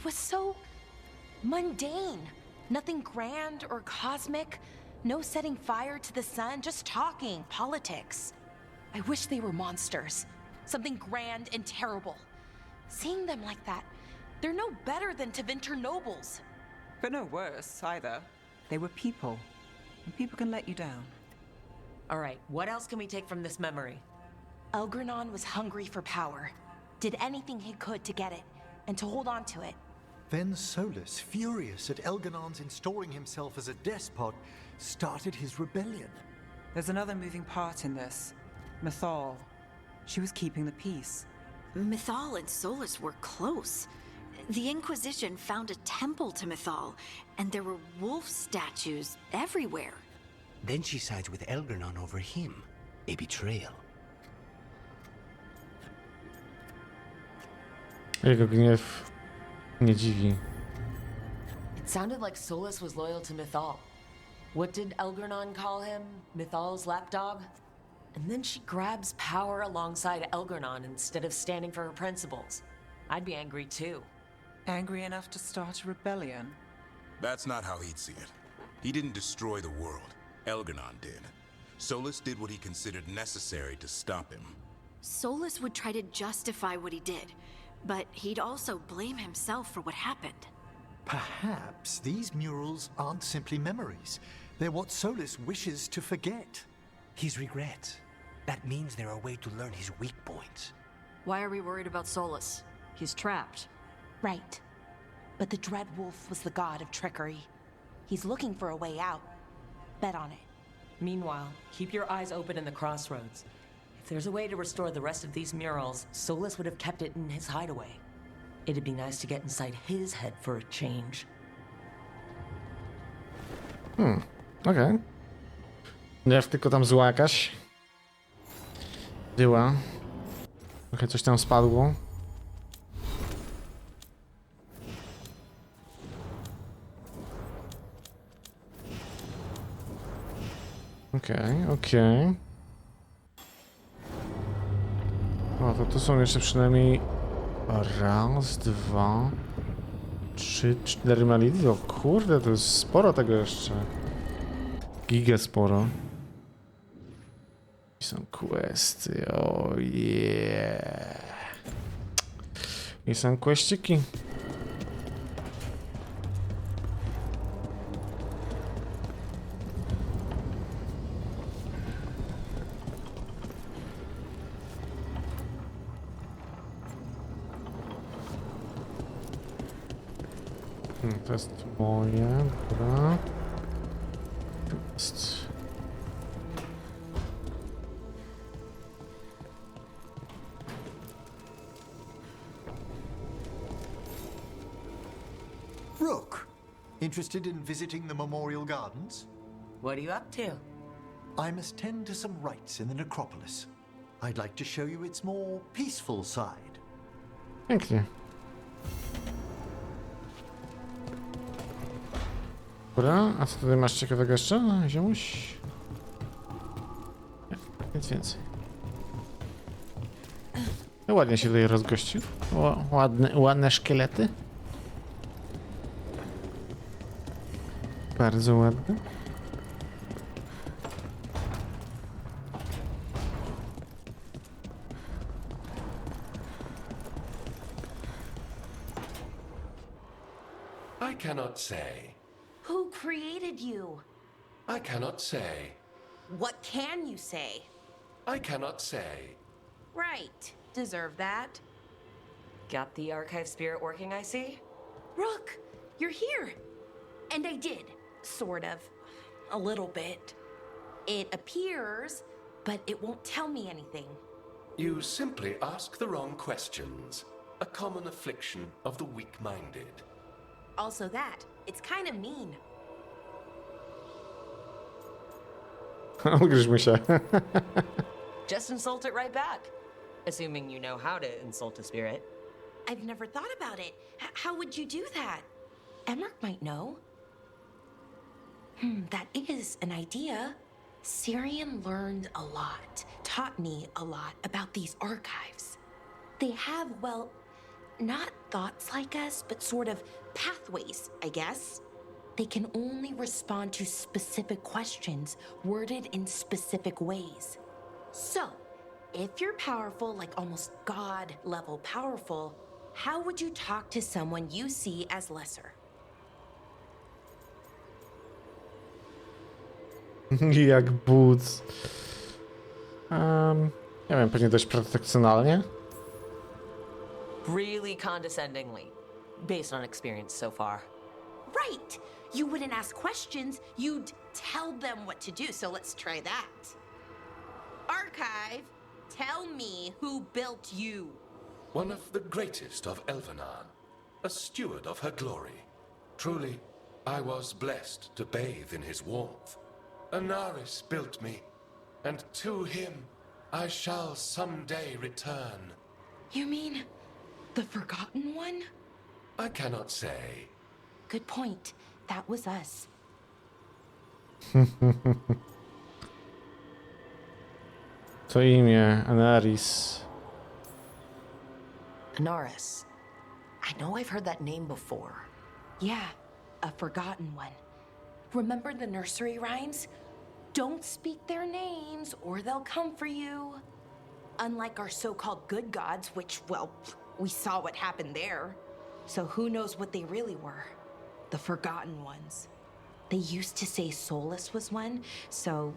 It was so mundane. Nothing grand or cosmic. No setting fire to the sun, just talking, politics. I wish they were monsters. Something grand and terrible. Seeing them like that, they're no better than Tevinter nobles. But no worse, either. They were people. And people can let you down. Alright, what else can we take from this memory? Elgranon was hungry for power. Did anything he could to get it, and to hold on to it. Then Solus, furious at Elganon's installing himself as a despot, started his rebellion. There's another moving part in this. Mythal. She was keeping the peace. Mythal and Solus were close. The Inquisition found a temple to Mythal, and there were wolf statues everywhere. Then she sides with Elgranon over him. A betrayal. Jego gniew nie dziwi. It sounded like Solus was loyal to Mythal. What did Elgranon call him? Mythal's lapdog? And then she grabs power alongside Elgranon instead of standing for her principles. I'd be angry too. Angry enough to start a rebellion? That's not how he'd see it. He didn't destroy the world. Elgranon did. Solus did what he considered necessary to stop him. Solus would try to justify what he did, but he'd also blame himself for what happened. Perhaps these murals aren't simply memories. They're what Solus wishes to forget. His regrets. That means they're a way to learn his weak points. Why are we worried about Solus? He's trapped. Right. But the Dread Wolf was the god of trickery. He's looking for a way out. Bet on it. Meanwhile, keep your eyes open in the crossroads. If there's a way to restore the rest of these murals, Solus would have kept it in his hideaway. It'd be nice to get inside his head for a change. Okej. Nie, tylko tam zła jakaś była. Trochę coś tam spadło. Okej. O, to tu są jeszcze przynajmniej raz, dwa, trzy, cztery maliny. O kurde, to jest sporo tego jeszcze. Giga sporo. I są questy, o yeah. I są questyki. To jest moje, dobra. To jest... Rook, interested in visiting the Memorial Gardens? What are you up to? I must tend to some rites in the necropolis. I'd like to show you its more peaceful side. Pięknie. Dobra, a co tutaj masz ciekawego jeszcze, ziomuś? Nie, nic więcej. No, ładnie się tutaj rozgościł. Ładne szkielety. Bardzo ładne. I cannot say. Who created you? I cannot say. What can you say? I cannot say. Right. Deserve that. Got the archive spirit working, I see? Rook, you're here. And I did. Sort of. A little bit. It appears, but it won't tell me anything. You simply ask the wrong questions. A common affliction of the weak-minded. Also that. It's kind of mean. Ugryźmy się. Just insult it right back. Assuming you know how to insult a spirit. I've never thought about it. How would you do that? Emmerich might know. That is an idea. Syrian learned a lot, taught me a lot about these archives. They have, well, not thoughts like us, but sort of pathways, I guess. They can only respond to specific questions worded in specific ways. So, if you're powerful, like almost God level powerful, how would you talk to someone you see as lesser? Jak but. Nie wiem, pewnie dość protekcjonalnie. Really condescendingly, based on experience so far. Right! You wouldn't ask questions, you'd tell them what to do, so let's try that. Archive, tell me who built you. One of the greatest of Elvenar, a steward of her glory. Truly, I was blessed to bathe in his warmth. Anaris built me, and to him I shall someday return. You mean the Forgotten One? I cannot say. Good point. That was us. To imię, Anaris. Anaris. I know I've heard that name before. Yeah, a Forgotten One. Remember the nursery rhymes? Don't speak their names or they'll come for you. Unlike our so-called good gods, which, well, we saw what happened there. So who knows what they really were? The Forgotten Ones. They used to say Solus was one, so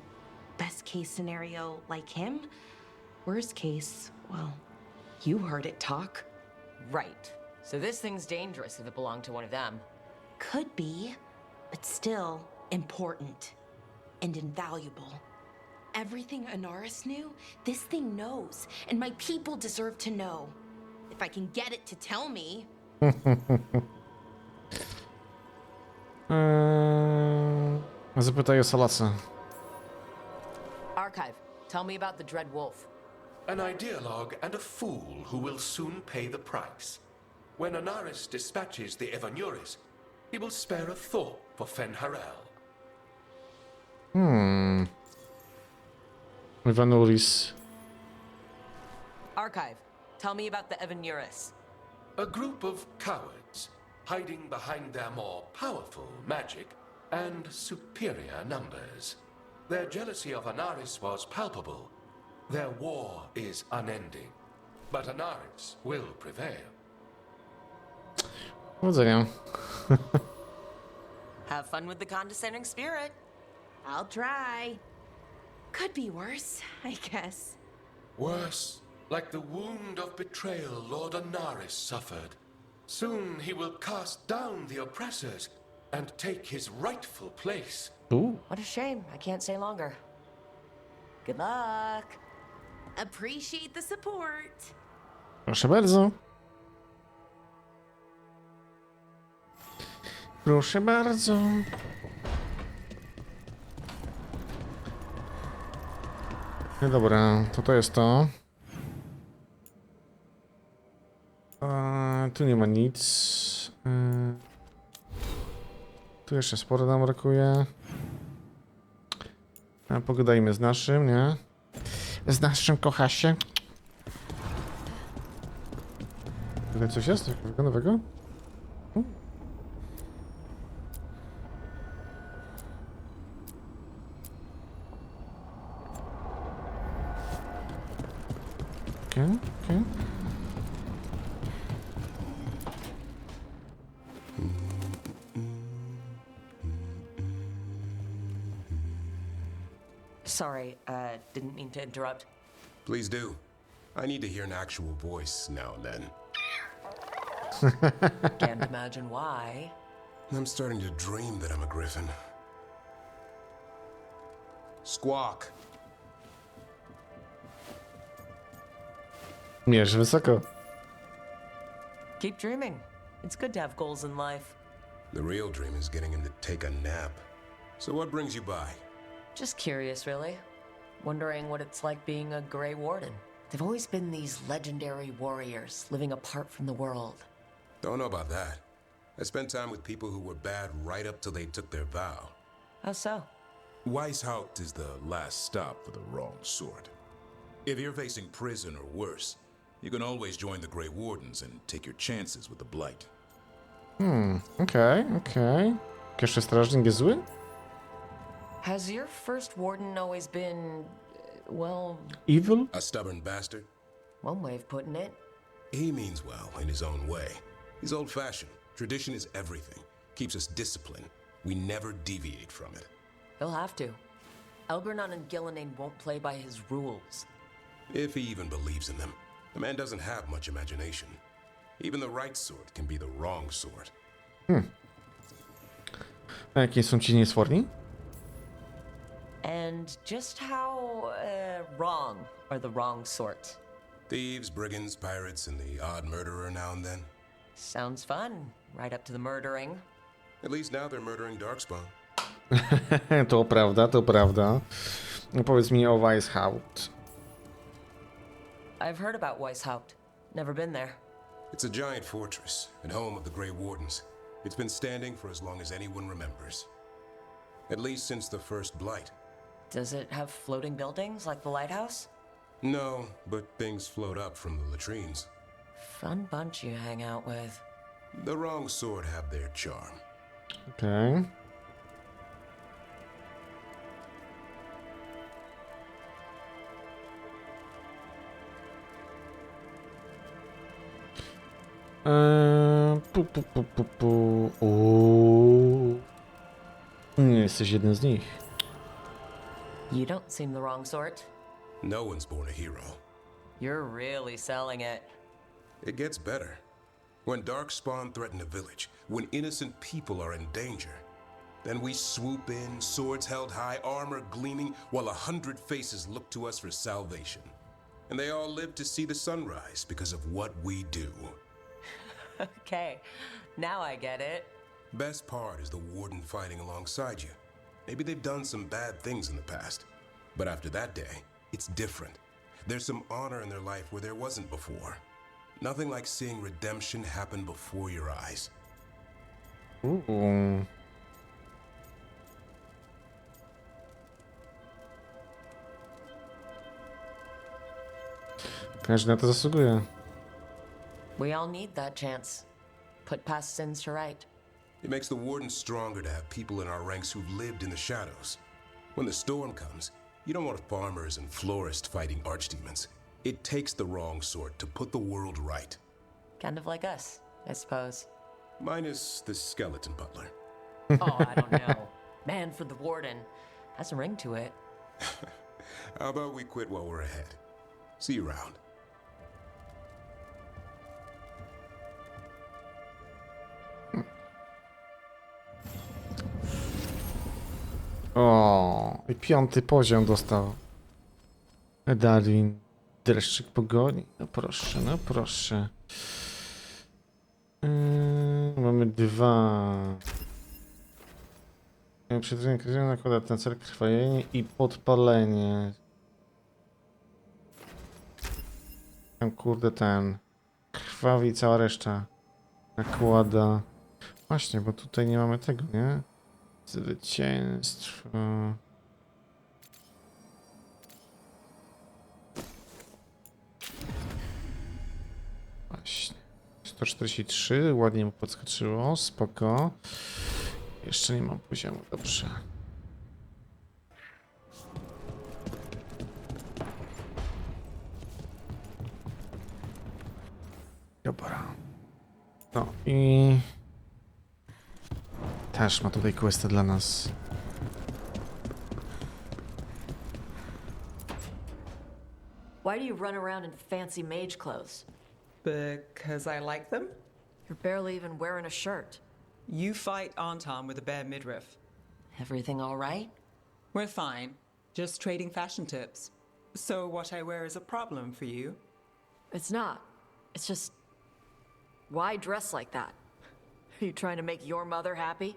best case scenario, like him. Worst case, well, you heard it talk. Right. So this thing's dangerous if it belonged to one of them. Could be, but still important and invaluable. Everything Anaris knew, this thing knows, and my people deserve to know. If I can get it to tell me. Zapytaj o Solasa. Archive, tell me about the Dread Wolf. An ideologue and a fool who will soon pay the price. When Anaris dispatches the Evanuris, he will spare a thought for Fen'Harel. Ivanuris. Archive, tell me about the Evanuris. A group of cowards, hiding behind their more powerful magic and superior numbers. Their jealousy of Anaris was palpable. Their war is unending. But Anaris will prevail. Powodzenia. Have fun with the condescending spirit. I'll try. Could be worse, I guess. Worse, like the wound of betrayal Lord Anaris suffered. Soon he will cast down the oppressors and take his rightful place. Ooh. What a shame. I can't stay longer. Good luck. Appreciate the support. Proszę bardzo. Proszę bardzo. No dobra, to jest to. Tu nie ma nic. Tu jeszcze sporo nam brakuje. Pogadajmy z naszym, nie? Z naszym kochasie. Tutaj coś jest? Takiego nowego? Okay. Sorry, didn't mean to interrupt. Please do. I need to hear an actual voice now and then. Can't imagine why. I'm starting to dream that I'm a griffin. Squawk. Mierz wysoko. Keep dreaming. It's good to have goals in life. The real dream is getting him to take a nap. So what brings you by? Just curious, really. Wondering what it's like being a Grey Warden. They've always been these legendary warriors living apart from the world. Don't know about that. I spent time with people who were bad right up till they took their vow. How so? Weishaupt is the last stop for the wrong sort. If you're facing prison or worse, You can always join the Grey Wardens and take your chances with the Blight. Okej. Jeszcze strażnik jest zły? Has your first warden always been, well, Evil? A stubborn bastard? one way of putting it? He means well in his own way. He's old-fashioned. Tradition is everything. Keeps us disciplined. We never deviate from it. He'll have to. Algernon and Gillenane won't play by his rules. If he even believes in them. The man doesn't have much imagination. Even the right sort can be the wrong sort. A jakie są ci niesforni? And just how wrong are the wrong sort? Thieves, brigands, pirates, and the odd murderer now and then. Sounds fun, right up to the murdering. At least now they're murdering Darkspawn. To prawda. No powiedz mi o Weishaupt. I've heard about Weishaupt. Never been there. It's a giant fortress and home of the Grey Wardens. It's been standing for as long as anyone remembers. At least since the first Blight. Does it have floating buildings like the lighthouse? No, but things float up from the latrines. Fun bunch you hang out with. The wrong sort have their charm. Okej. Ooo. Nie jesteś jeden z nich. You don't seem the wrong sort. No one's born a hero. You're really selling it. It gets better. When Darkspawn threaten a village, when innocent people are in danger, then we swoop in, swords held high, armor gleaming, while 100 faces look to us for salvation. And they all live to see the sunrise because of what we do. Okay, now I get it. Best part is the warden fighting alongside you. Maybe they've done some bad things in the past, but after that day, it's different. There's some honor in their life where there wasn't before. Nothing like seeing redemption happen before your eyes. Uuu. Każdy na to zasługuje. We all need that chance. Put past sins to right. It makes the warden stronger to have people in our ranks who've lived in the shadows. When the storm comes, you don't want farmers and florists fighting archdemons. It takes the wrong sort to put the world right. Kind of like us, I suppose. Minus the skeleton butler. Oh, I don't know. Man for the warden. Has a ring to it. How about we quit while we're ahead? See you around. O, i 5. poziom dostał. Darwin. Dreszczyk pogoni. No proszę, no proszę. Mamy 2. Przetrwanie kryzysu nakłada ten cel krwajenie i podpalenie. Tam kurde ten. Krwawi cała reszta. Nakłada. Właśnie, bo tutaj nie mamy tego, nie? Zwycięstwo. Właśnie. 143, ładnie mu podskoczyło, spoko. Jeszcze nie mam poziomu, dobrze. Dobra. No i... też ma tutaj questa dla nas. Why do you run around in fancy mage clothes? Because I like them. You're barely even wearing a shirt. You fight Anton with a bare midriff. Everything all right? We're fine. Just trading fashion tips. So what I wear is a problem for you? It's not. It's just... Why dress like that? Are you trying to make your mother happy?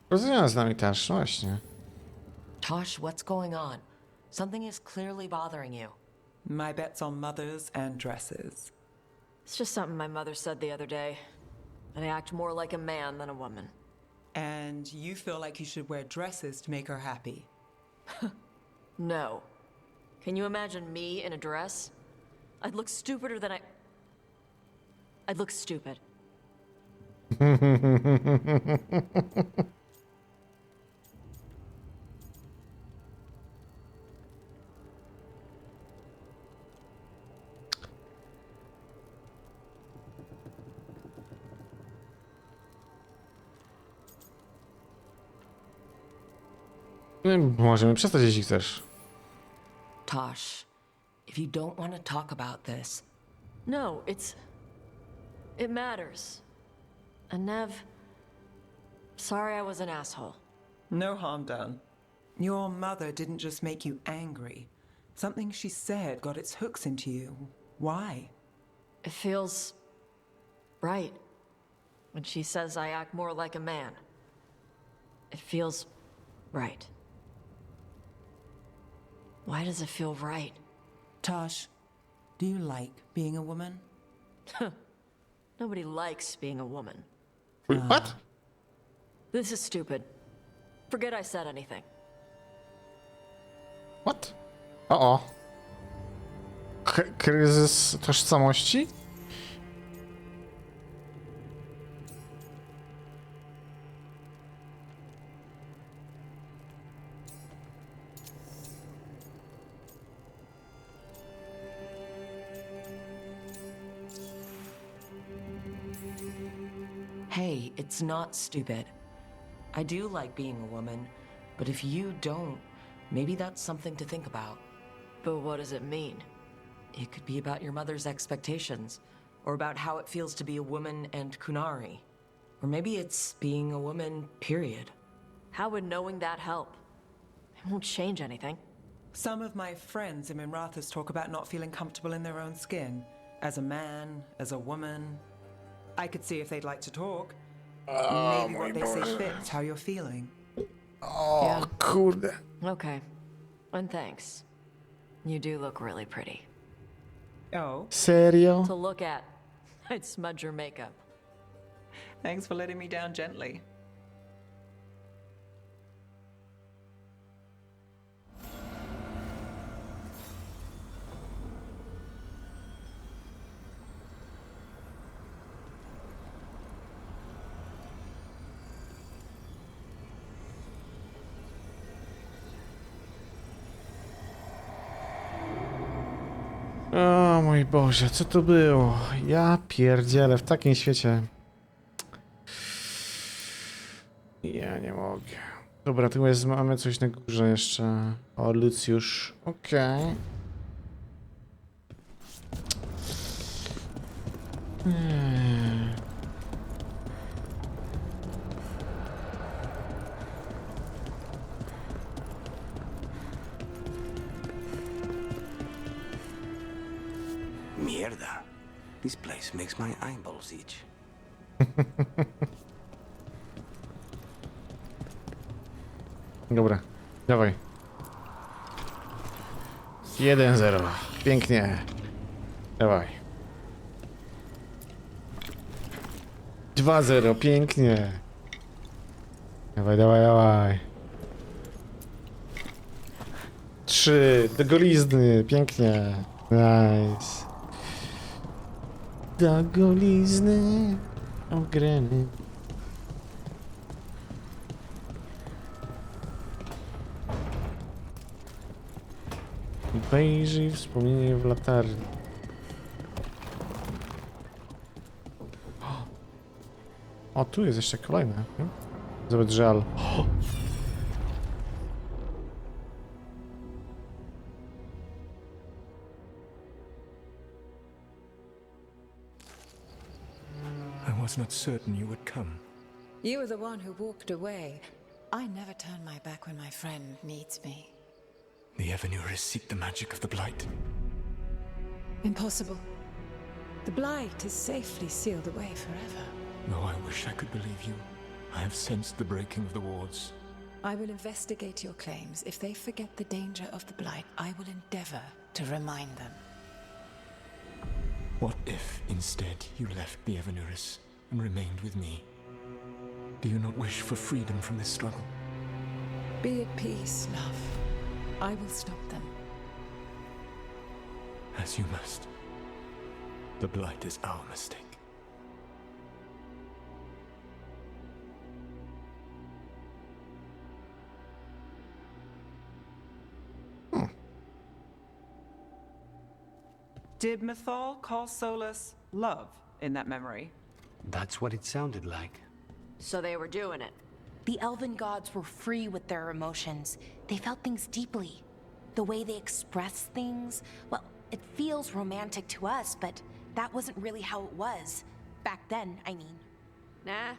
Rozumiem z nami też, no właśnie. Tosh, what's going on? Something is clearly bothering you. My bet's on mothers and dresses. It's just something my mother said the other day. And I act more like a man than a woman. And you feel like you should wear dresses to make her happy. No. Can you imagine me in a dress? I'd look stupider than I'd look stupid. Możemy przestać, jeśli chcesz. Tosh, if you don't want to talk about this... No, it matters. And Nev, sorry I was an asshole. No harm done. Your mother didn't just make you angry. Something she said got its hooks into you. Why? It feels right when she says I act more like a man. It feels right. Why does it feel right? Tosh, do you like being a woman? Nobody likes being a woman. Wait, what? This is stupid. Forget I said anything. What? O. Kryzys tożsamości? Hey, it's not stupid. I do like being a woman, but if you don't, maybe that's something to think about. But what does it mean? It could be about your mother's expectations, or about how it feels to be a woman and Kunari. Or maybe it's being a woman, period. How would knowing that help? It won't change anything. Some of my friends in Minrathas talk about not feeling comfortable in their own skin. As a man, as a woman. I could see if they'd like to talk. Maybe what they say fits how you're feeling. O, kurde. Okay. And thanks. You do look really pretty. Oh, Serio? To look at, I'd smudge your makeup. thanks for letting me down gently. O mój Boże, co to było? Ja pierdzielę, w takim świecie. Ja nie mogę. Dobra, tu jest, mamy coś na górze jeszcze. O, Lucjusz. Okej. Mierda. This place makes my eyeballs itch. Dobra, dawaj. 1-0. Pięknie. Dawaj. 2-0. Pięknie. Dawaj, dawaj, dawaj. 3. Do golizny. Pięknie. Nice. Do golizny. Ograny. Wejrzyj wspomnienie w latarni. O, tu jest jeszcze kolejne. Zobacz, żal. I was not certain you would come. You were the one who walked away. I never turn my back when my friend needs me. The Evanurists seek the magic of the Blight. Impossible. The Blight is safely sealed away forever. Though I wish I could believe you, I have sensed the breaking of the wards. I will investigate your claims. If they forget the danger of the Blight, I will endeavor to remind them. What if, instead, you left the Evanurists and remained with me? Do you not wish for freedom from this struggle? Be at peace, love. I will stop them. As you must. The Blight is our mistake. Did Mythal call Solus love in that memory? That's what it sounded like. So they were doing it. The elven gods were free with their emotions. They felt things deeply. The way they expressed things, well, it feels romantic to us, but that wasn't really how it was. Back then, I mean. Nah,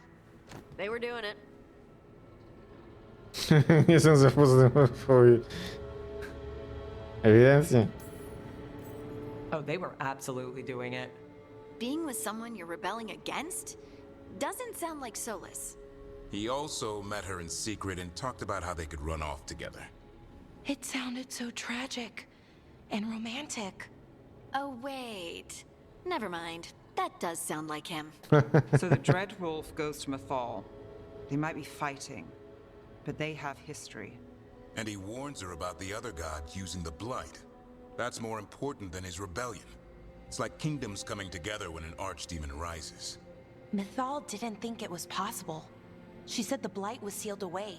they were doing it. Nie sądzę w pozytywnej odpowiedzi. Ewidentnie. Oh, they were absolutely doing it. Being with someone you're rebelling against doesn't sound like Solus. He also met her in secret and talked about how they could run off together. It sounded so tragic and romantic. Oh, wait. Never mind. That does sound like him. So the Dread Wolf goes to Mythal. They might be fighting, but they have history. And he warns her about the other god using the Blight. That's more important than his rebellion. It's like kingdoms coming together when an archdemon rises. Mythal didn't think it was possible. She said the Blight was sealed away.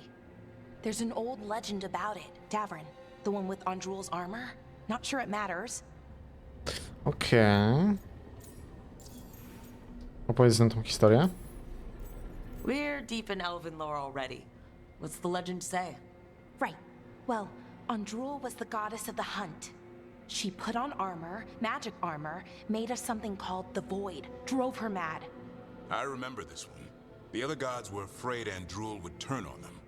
There's an old legend about it. Davrin, the one with Andrul's armor. Not sure it matters. Okej. Opowiedz nam tą historię. We're deep in elven lore already. What's the legend say? Right. Well, Andrul was the goddess of the hunt. She put on armor, magic armor, made us something called the Void, drove her mad. I remember this one. The other gods were afraid Andrul would turn on them.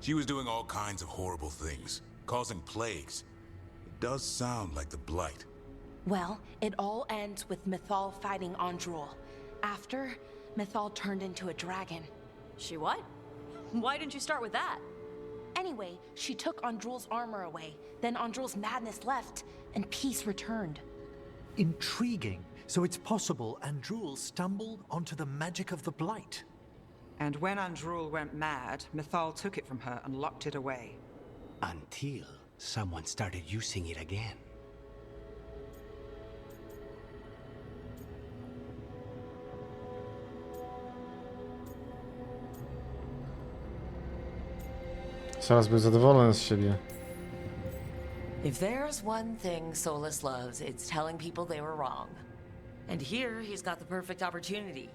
She was doing all kinds of horrible things, causing plagues. It does sound like the Blight. Well, it all ends with Mythal fighting Andrul. After, Mythal turned into a dragon. She what? Why didn't you start with that? Anyway, she took Andrul's armor away. Then Andrul's madness left, and peace returned. Intriguing. So it's possible Andrul stumbled onto the magic of the Blight. And when Andrul went mad, Mythal took it from her and locked it away. Until someone started using it again. Zaraz był zadowolony z siebie. If there's one thing Solus loves, it's telling people they were wrong. And here, he's got the perfect opportunity.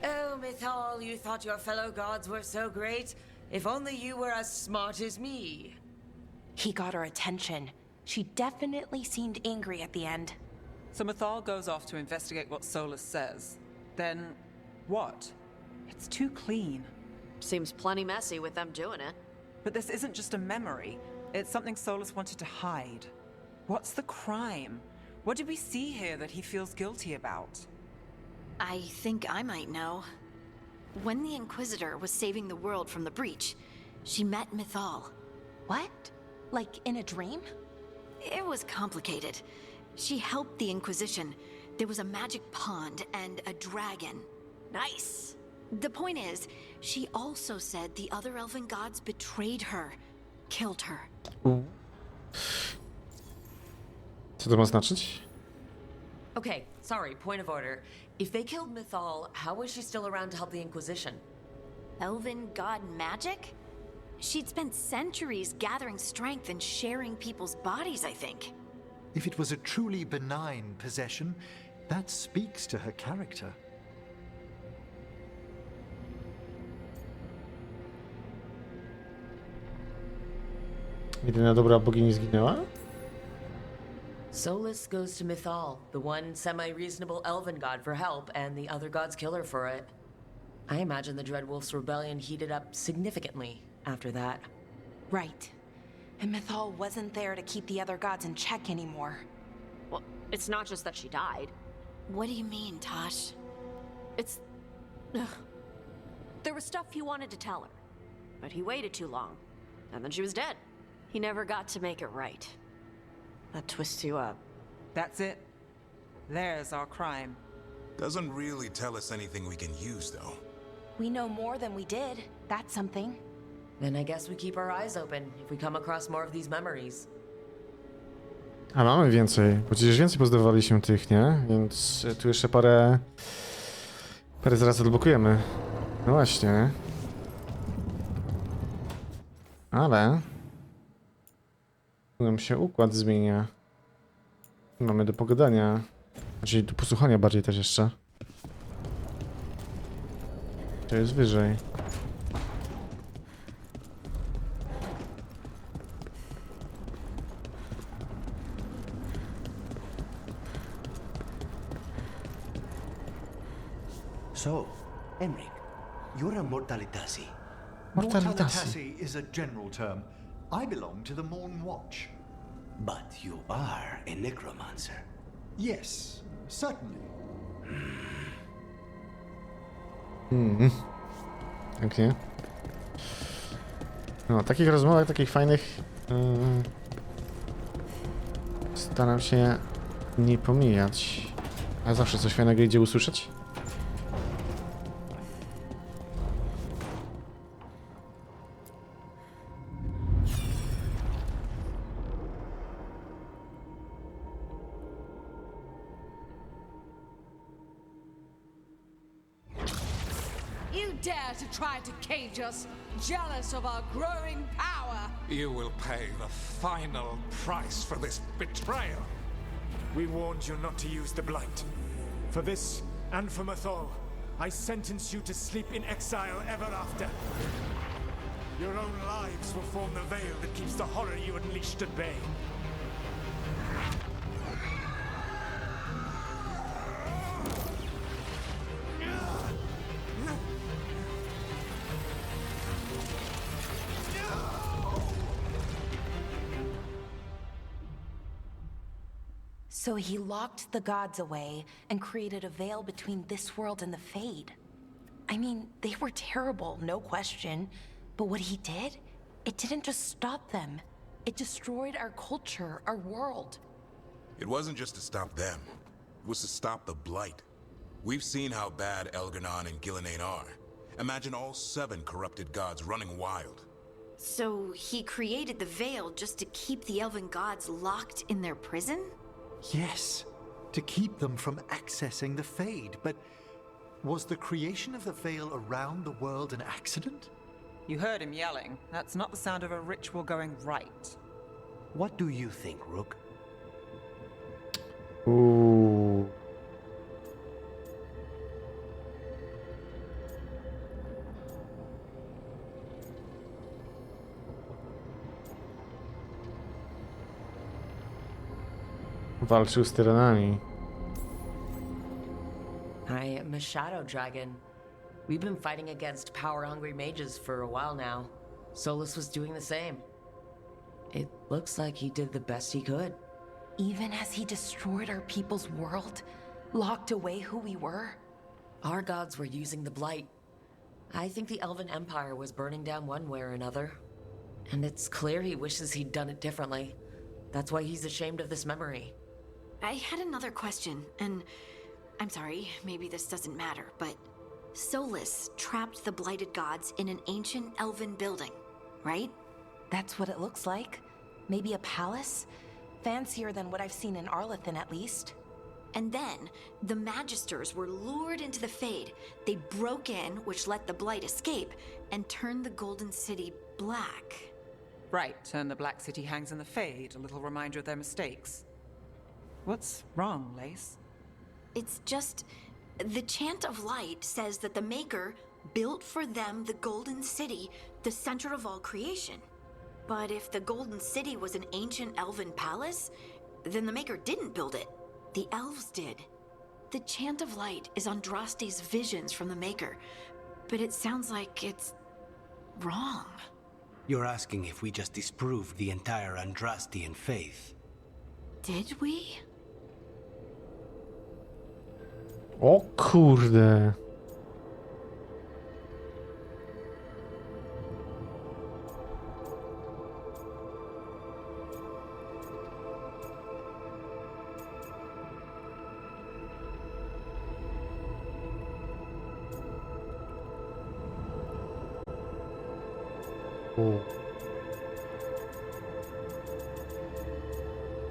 Oh, Mythal, you thought your fellow gods were so great? If only you were as smart as me. He got her attention. She definitely seemed angry at the end. So Mythal goes off to investigate what Solus says. Then, what? It's too clean. Seems plenty messy with them doing it. But this isn't just a memory. It's something Solus wanted to hide. What's the crime? What did we see here that he feels guilty about? I think I might know. When the Inquisitor was saving the world from the breach, she met Mythal. What? Like in a dream? It was complicated. She helped the Inquisition. There was a magic pond and a dragon. Nice. The point is, she also said the other elven gods betrayed her, killed her. Co to ma znaczyć? Okay, sorry, point of order. If they killed Mythal, how was she still around to help the Inquisition? Elven god magic? She'd spent centuries gathering strength and sharing people's bodies, I think. If it was a truly benign possession, that speaks to her character. Jedyna dobra bogini zginęła? Solus goes to Mythal, the one semi-reasonable elven god, for help, and the other gods kill her for it. I imagine the Dreadwolf's rebellion heated up significantly after that. Right. And Mythal wasn't there to keep the other gods in check anymore. Well, it's not just that she died. What do you mean, Tosh? It's... Ugh. There was stuff he wanted to tell her, but he waited too long, and then she was dead. He never got to make it right. That twists you up. That's it. There's our crime. Doesn't really tell us anything we can use, though. We know more than we did. That's something. Then I guess we keep our eyes open if we come across more of these memories. A mamy więcej, bo przecież więcej pozdawaliśmy tych, nie? Więc tu jeszcze parę zaraz odblokujemy. No właśnie. Ale tu nam się układ zmienia. Mamy do pogadania. Znaczy do posłuchania bardziej też jeszcze. To jest wyżej. So, Emric, you're a Mortalitasi. Mortalitasi is a general term. I belong to the Morn Watch. But you are a necromancer. Yes, certainly. Pięknie. No, takich rozmowach, takich fajnych staram się nie pomijać. A zawsze coś fajnego idzie usłyszeć. You dare to try to cage us, jealous of our growing power. You will pay the final price for this betrayal. We warned you not to use the Blight. For this, and for Mythal, I sentence you to sleep in exile ever after. Your own lives will form the veil that keeps the horror you unleashed at bay. So he locked the gods away and created a veil between this world and the Fade. I mean, they were terrible, no question. But what he did, it didn't just stop them. It destroyed our culture, our world. It wasn't just to stop them. It was to stop the Blight. We've seen how bad Elgar'nan and Gillenane are. Imagine all 7 corrupted gods running wild. So he created the veil just to keep the elven gods locked in their prison? Yes, to keep them from accessing the Fade. But was the creation of the veil around the world an accident? You heard him yelling. That's not the sound of a ritual going right. What do you think, Rook? Ooh. Walczył z tyranami. I am a shadow dragon. We've been fighting against power-hungry mages for a while now. Solus was doing the same. It looks like he did the best he could. Even as he destroyed our people's world, locked away who we were. Our gods were using the Blight. I think the Elven Empire was burning down one way or another. And it's clear he wishes he'd done it differently. That's why he's ashamed of this memory. I had another question, and I'm sorry, maybe this doesn't matter, but Solus trapped the blighted gods in an ancient elven building, right? That's what it looks like. Maybe a palace? Fancier than what I've seen in Arlathan, at least. And then, the Magisters were lured into the Fade. They broke in, which let the Blight escape, and turned the Golden City black. Right, and the Black City hangs in the Fade, a little reminder of their mistakes. What's wrong, Lace? It's just... the Chant of Light says that the Maker built for them the Golden City, the center of all creation. But if the Golden City was an ancient elven palace, then the Maker didn't build it. The elves did. The Chant of Light is Andraste's visions from the Maker, but it sounds like it's... wrong. You're asking if we just disproved the entire Andrastian faith. Did we? O kurde. U.